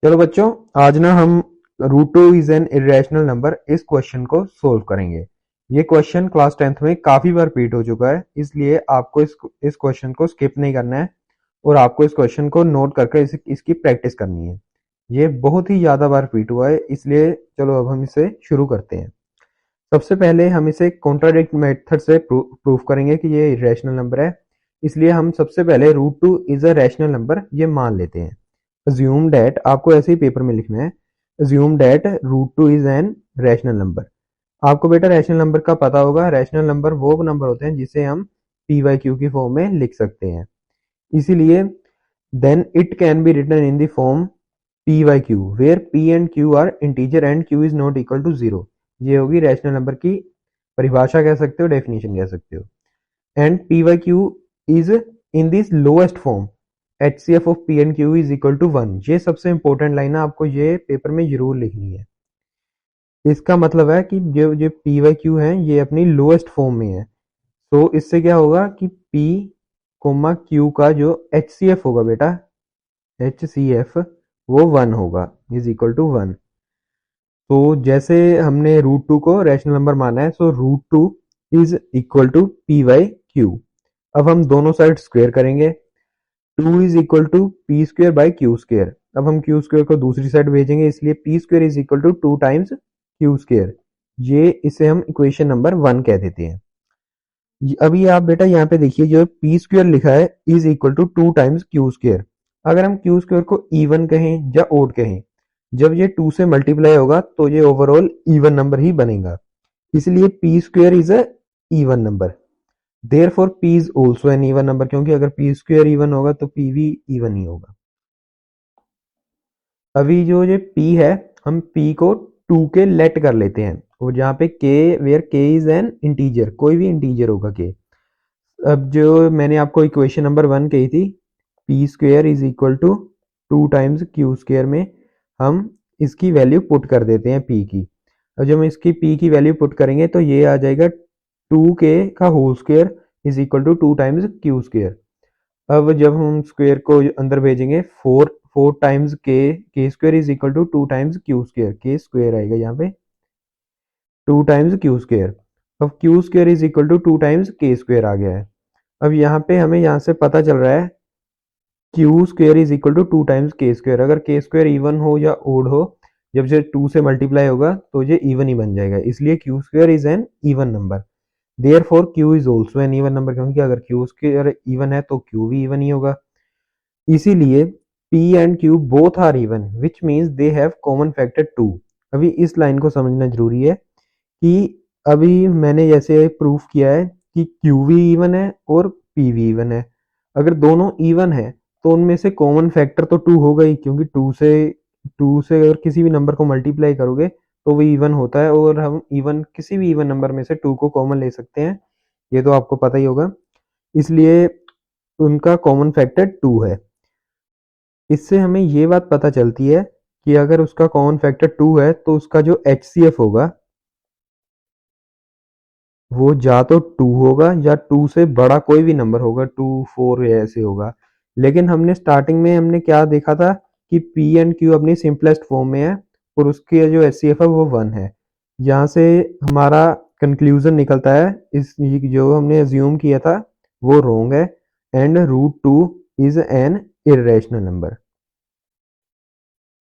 चलो बच्चों, आज ना हम root two is an irrational number इस क्वेश्चन को सोल्व करेंगे। ये क्वेश्चन क्लास 10th में काफी बार रिपीट हो चुका है, इसलिए आपको इस क्वेश्चन को स्किप नहीं करना है और आपको इस क्वेश्चन को नोट करके इसकी प्रैक्टिस करनी है। ये बहुत ही ज्यादा बार रिपीट हुआ है, इसलिए चलो अब हम इसे शुरू करते हैं। सबसे पहले हम इसे कॉन्ट्राडिक्ट मेथड से प्रूफ करेंगे कि ये इरेशनल नंबर है। इसलिए हम सबसे पहले root two is a rational number ये मान लेते हैं। assume that, आपको ऐसे ही पेपर में लिखना है, assume that root 2 is an rational number। आपको बेटा रैशनल नंबर का पता होगा, रैशनल नंबर वो नंबर होते हैं जिसे हम पी वाई क्यू की फॉर्म में लिख सकते हैं। इसीलिए then it can be written in the form P by Q where P and Q are integer and Q is not equal to zero. ये होगी रैशनल नंबर की परिभाषा कह सकते हो, डेफिनेशन कह सकते हो। And P by Q is in this lowest form HCF of P and Q is equal to 1। ये सबसे इंपॉर्टेंट लाइन है, आपको ये पेपर में जरूर लिखनी है। इसका मतलब है कि जो पी वाई क्यू है ये अपनी लोएस्ट फॉर्म में है। तो इससे क्या होगा कि P कोमा Q का जो HCF होगा बेटा, HCF वो 1 होगा, इज इक्वल टू 1। तो जैसे हमने रूट टू को रैशनल नंबर माना है, so root two is equal to P by Q. अब हम दोनों साइड स्क्वेयर करेंगे। 2 is equal to P square by Q square. अब हम क्यू स्क्वेयर को दूसरी साइड भेजेंगे, इसलिए P square is equal to 2 times Q square. ये इसे हम इक्वेशन नंबर 1 कह देते हैं। अभी आप बेटा यहाँ पे देखिए, जो पी स्क्वेयर लिखा है is equal to 2 times Q square. अगर हम क्यू स्क्वेयर को इवन कहें या ओड कहें, जब ये 2 से मल्टीप्लाई होगा तो ये ओवरऑल इवन नंबर ही बनेगा। इसलिए P square is a even number. Therefore P is also an even number, क्योंकि अगर P स्क्वेयर इवन होगा तो P भी इवन ही होगा। अभी जो ये P है, हम P को 2 के लेट कर लेते हैं, और जहाँ पे K where K is an integer, कोई भी इंटीजर होगा K। अब जो मैंने आपको इक्वेशन नंबर 1 कही थी, P square is equal to 2 times Q square में हम इसकी वैल्यू पुट कर देते हैं P की। अब जब हम इसकी P की वैल्यू पुट करेंगे तो ये आ जाएगा 2k का whole square is equal to 2 times Q square. अब जब हम स्क्वेयर को अंदर भेजेंगे, 4 times K square is equal to 2 times Q square, K square आएगा यहाँ पे 2 टाइम्स क्यू स्क्वेयर। अब Q square is equal to 2 times K square आ गया है। अब यहाँ पे हमें यहाँ से पता चल रहा है Q square is equal to 2 times K square. अगर के स्क्वेयर इवन हो या ओड हो, जब से 2 से मल्टीप्लाई होगा तो ये इवन ही बन जाएगा, इसलिए Q square is an even number. Therefore Q is also an even number, क्योंकि अगर Q स्क्वायर इवन है तो Q भी इवन ही होगा। इसीलिए P and Q both are even, which means they have common factor 2। अभी इस line को समझना जरूरी है कि अभी मैंने जैसे प्रूफ किया है कि Q भी इवन है और P भी इवन है। अगर दोनों इवन है तो उनमें से कॉमन फैक्टर तो 2 होगा ही, क्योंकि 2 से अगर किसी भी नंबर को मल्टीप्लाई करोगे तो वो इवन होता है, और हम इवन किसी भी इवन नंबर में से 2 को कॉमन ले सकते हैं, ये तो आपको पता ही होगा। इसलिए उनका कॉमन फैक्टर 2 है। इससे हमें ये बात पता चलती है कि अगर उसका कॉमन फैक्टर 2 है तो उसका जो HCF होगा वो या तो 2 होगा या 2 से बड़ा कोई भी नंबर होगा, 2 4 ऐसे होगा। लेकिन हमने स्टार्टिंग में हमने क्या देखा था कि P एंड Q अपनी सिंपलेस्ट फॉर्म में है और उसके जो HCF है वो 1 है। यहाँ से हमारा कंक्लूजन निकलता है, इस जो हमने अज्यूम किया था वो रॉन्ग है, and root 2 is an irrational number.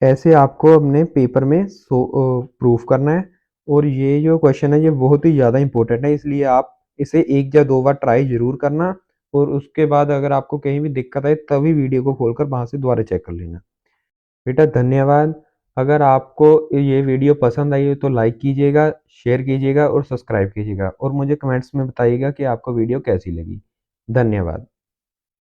ऐसे आपको अपने पेपर में प्रूफ करना है, और ये जो क्वेश्चन है ये बहुत ही ज़्यादा इंपॉर्टेंट है, इसलिए आप इसे 1 या 2 बार ट्राई जरूर करना, और उसके बाद अगर आपको कहीं भी दिक्कत आए तभी वीडियो को खोलकर वहाँ से दोबारा चेक कर लेना। बेटा धन्यवाद। अगर आपको ये वीडियो पसंद आई हो तो लाइक कीजिएगा, शेयर कीजिएगा और सब्सक्राइब कीजिएगा, और मुझे कमेंट्स में बताइएगा कि आपको वीडियो कैसी लगी। धन्यवाद।